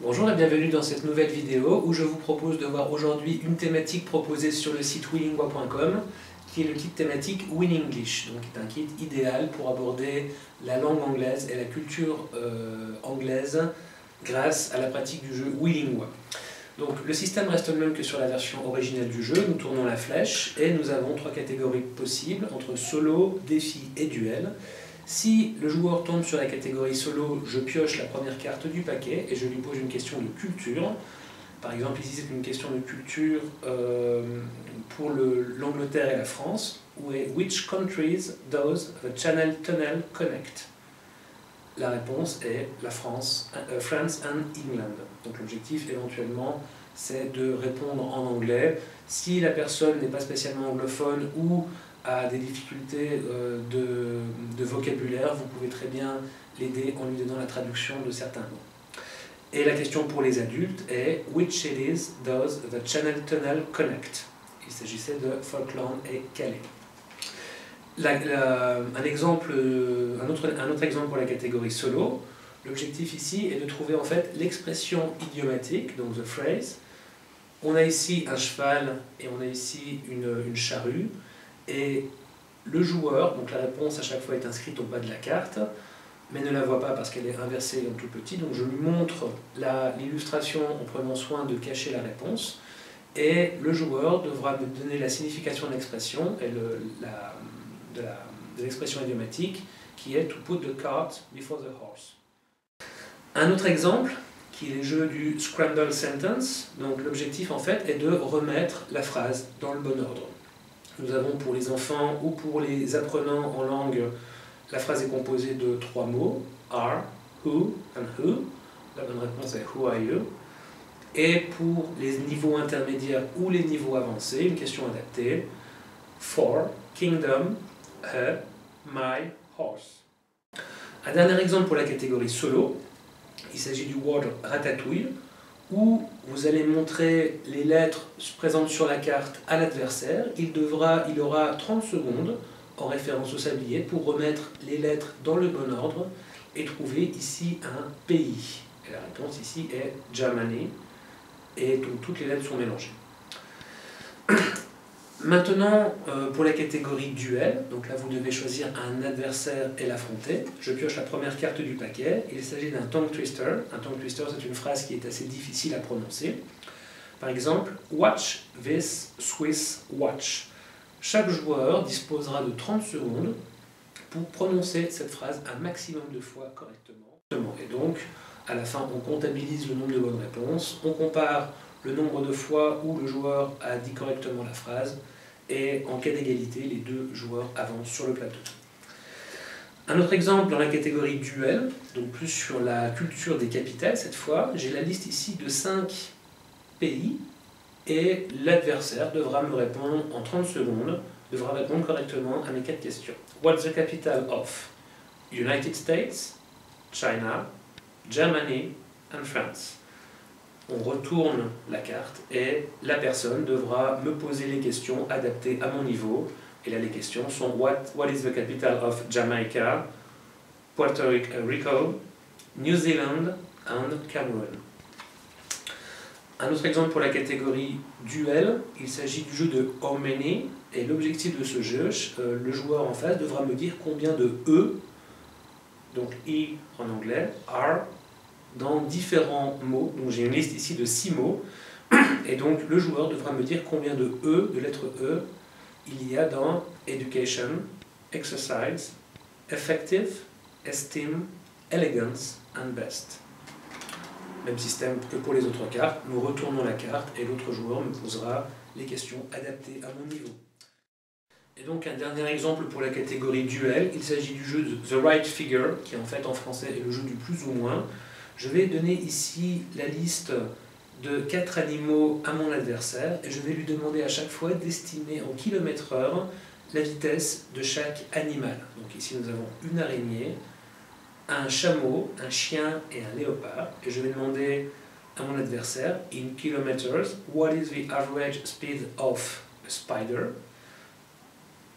Bonjour et bienvenue dans cette nouvelle vidéo où je vous propose de voir aujourd'hui une thématique proposée sur le site willingua.com qui est le kit thématique Win English, donc qui est un kit idéal pour aborder la langue anglaise et la culture anglaise grâce à la pratique du jeu Willingua. Donc le système reste le même que sur la version originale du jeu, nous tournons la flèche et nous avons trois catégories possibles entre solo, défi et duel. Si le joueur tombe sur la catégorie solo, je pioche la première carte du paquet et je lui pose une question de culture. Par exemple, ici c'est une question de culture pour l'Angleterre et la France, où est Which countries does the Channel Tunnel connect? La réponse est la France and England. Donc l'objectif éventuellement c'est de répondre en anglais. Si la personne n'est pas spécialement anglophone ou a des difficultés de vocabulaire, vous pouvez très bien l'aider en lui donnant la traduction de certains mots. Et la question pour les adultes est Which cities does the Channel Tunnel connect? Il s'agissait de Falkland et Calais. Un autre exemple pour la catégorie solo. L'objectif ici est de trouver en fait l'expression idiomatique, donc the phrase. On a ici un cheval et on a ici une charrue. Et le joueur, donc la réponse à chaque fois est inscrite au bas de la carte, mais ne la voit pas parce qu'elle est inversée en tout petit. Donc je lui montre l'illustration en prenant soin de cacher la réponse. Et le joueur devra me donner la signification de l'expression et de l'expression idiomatique qui est to put the cart before the horse. Un autre exemple qui est le jeu du Scramble Sentence. Donc l'objectif en fait est de remettre la phrase dans le bon ordre. Nous avons pour les enfants ou pour les apprenants en langue, la phrase est composée de trois mots, are, who and who. La bonne réponse est who are you. Et pour les niveaux intermédiaires ou les niveaux avancés, une question adaptée, for, kingdom, a, my, horse. Un dernier exemple pour la catégorie solo, il s'agit du word ratatouille, où vous allez montrer les lettres présentes sur la carte à l'adversaire. Il aura 30 secondes, en référence au sablier, pour remettre les lettres dans le bon ordre et trouver ici un pays. Et la réponse ici est Germany, et donc toutes les lettres sont mélangées. Maintenant, pour la catégorie duel, donc là vous devez choisir un adversaire et l'affronter. Je pioche la première carte du paquet. Il s'agit d'un tongue twister. Un tongue twister, c'est une phrase qui est assez difficile à prononcer. Par exemple, watch this Swiss watch. Chaque joueur disposera de 30 secondes pour prononcer cette phrase un maximum de fois correctement. Et donc, à la fin, on comptabilise le nombre de bonnes réponses, on compare le nombre de fois où le joueur a dit correctement la phrase, et en cas d'égalité, les deux joueurs avancent sur le plateau. Un autre exemple dans la catégorie duel, donc plus sur la culture des capitales cette fois, j'ai la liste ici de 5 pays, et l'adversaire devra me répondre en 30 secondes, devra répondre correctement à mes 4 questions. What's the capital of United States, China, Germany and France? On retourne la carte et la personne devra me poser les questions adaptées à mon niveau. Et là, les questions sont What is the capital of Jamaica, Puerto Rico, New Zealand and Cameroon? Un autre exemple pour la catégorie duel, il s'agit du jeu de How Many. Et l'objectif de ce jeu, le joueur en face devra me dire combien de E, donc I en anglais, are, dans différents mots. Donc j'ai une liste ici de 6 mots, et donc le joueur devra me dire combien de E, de lettres E, il y a dans Education, Exercise, Effective, Esteem, Elegance and Best. Même système que pour les autres cartes, nous retournons la carte et l'autre joueur me posera les questions adaptées à mon niveau. Et donc un dernier exemple pour la catégorie duel, il s'agit du jeu de The Right Figure, qui en fait en français est le jeu du plus ou moins. Je vais donner ici la liste de 4 animaux à mon adversaire et je vais lui demander à chaque fois d'estimer en km/h la vitesse de chaque animal. Donc ici nous avons une araignée, un chameau, un chien et un léopard. Et je vais demander à mon adversaire, in kilometers, what is the average speed of a spider?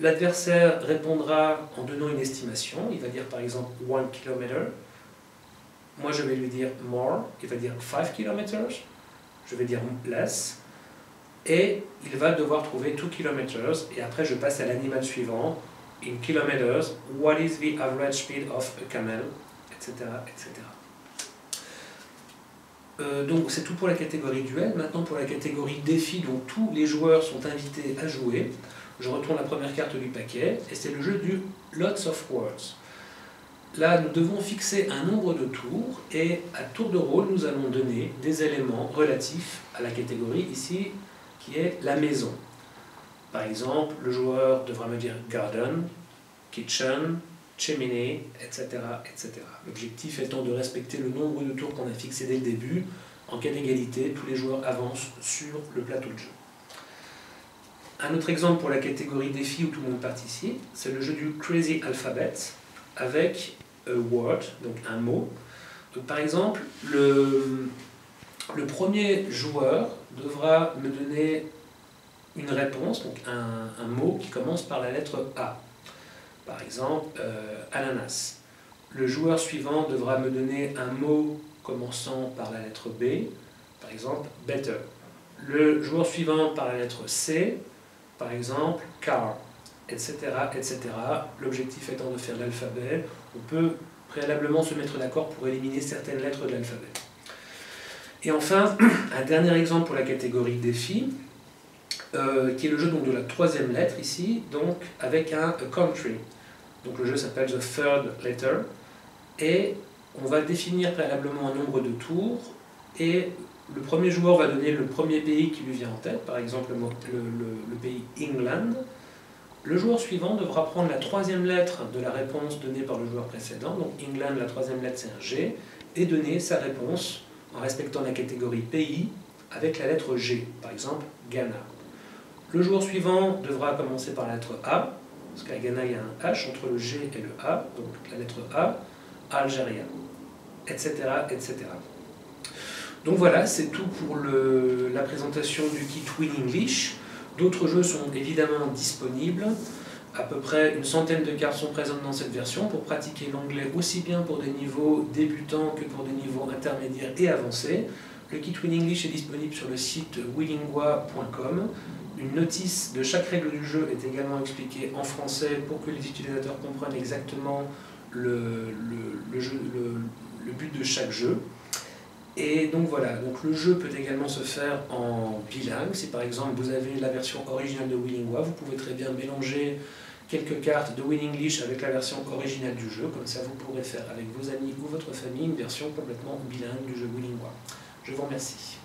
L'adversaire répondra en donnant une estimation. Il va dire par exemple 1 km. moi je vais lui dire more, il va dire 5 km, je vais dire less, et il va devoir trouver 2 km, et après je passe à l'animal suivant, in kilometers, what is the average speed of a camel, etc. etc. Donc c'est tout pour la catégorie duel. Maintenant pour la catégorie défi, donc tous les joueurs sont invités à jouer. Je retourne la première carte du paquet, et c'est le jeu du Lots of Words. Là, nous devons fixer un nombre de tours, et à tour de rôle, nous allons donner des éléments relatifs à la catégorie ici, qui est la maison. Par exemple, le joueur devra me dire garden, kitchen, chimney, etc. etc. L'objectif étant de respecter le nombre de tours qu'on a fixé dès le début. En cas d'égalité, tous les joueurs avancent sur le plateau de jeu. Un autre exemple pour la catégorie défi où tout le monde participe, c'est le jeu du Crazy Alphabet avec a word, donc un mot. Donc, par exemple, le premier joueur devra me donner une réponse, donc un mot qui commence par la lettre A. Par exemple, ananas. Le joueur suivant devra me donner un mot commençant par la lettre B, par exemple, better. Le joueur suivant par la lettre C, par exemple, car, etc. etc. L'objectif étant de faire l'alphabet, on peut préalablement se mettre d'accord pour éliminer certaines lettres de l'alphabet. Et enfin, un dernier exemple pour la catégorie défi, qui est le jeu donc, de la troisième lettre ici, donc avec un country. Donc le jeu s'appelle The Third Letter, et on va définir préalablement un nombre de tours, et le premier joueur va donner le premier pays qui lui vient en tête, par exemple le pays England. Le joueur suivant devra prendre la troisième lettre de la réponse donnée par le joueur précédent, donc England, la troisième lettre c'est un G, et donner sa réponse en respectant la catégorie pays avec la lettre G, par exemple Ghana. Le joueur suivant devra commencer par la lettre A, parce qu'à Ghana il y a un H entre le G et le A, donc la lettre A, Algérie, etc. etc. Donc voilà, c'est tout pour la présentation du kit Win English. D'autres jeux sont évidemment disponibles. À peu près une centaine de cartes sont présentes dans cette version pour pratiquer l'anglais aussi bien pour des niveaux débutants que pour des niveaux intermédiaires et avancés. Le kit Win English est disponible sur le site willingua.com. Une notice de chaque règle du jeu est également expliquée en français pour que les utilisateurs comprennent exactement le but de chaque jeu. Et donc voilà, donc le jeu peut également se faire en bilingue. Si par exemple vous avez la version originale de Willingua, vous pouvez très bien mélanger quelques cartes de Win English avec la version originale du jeu. Comme ça vous pourrez faire avec vos amis ou votre famille une version complètement bilingue du jeu Willingua. Je vous remercie.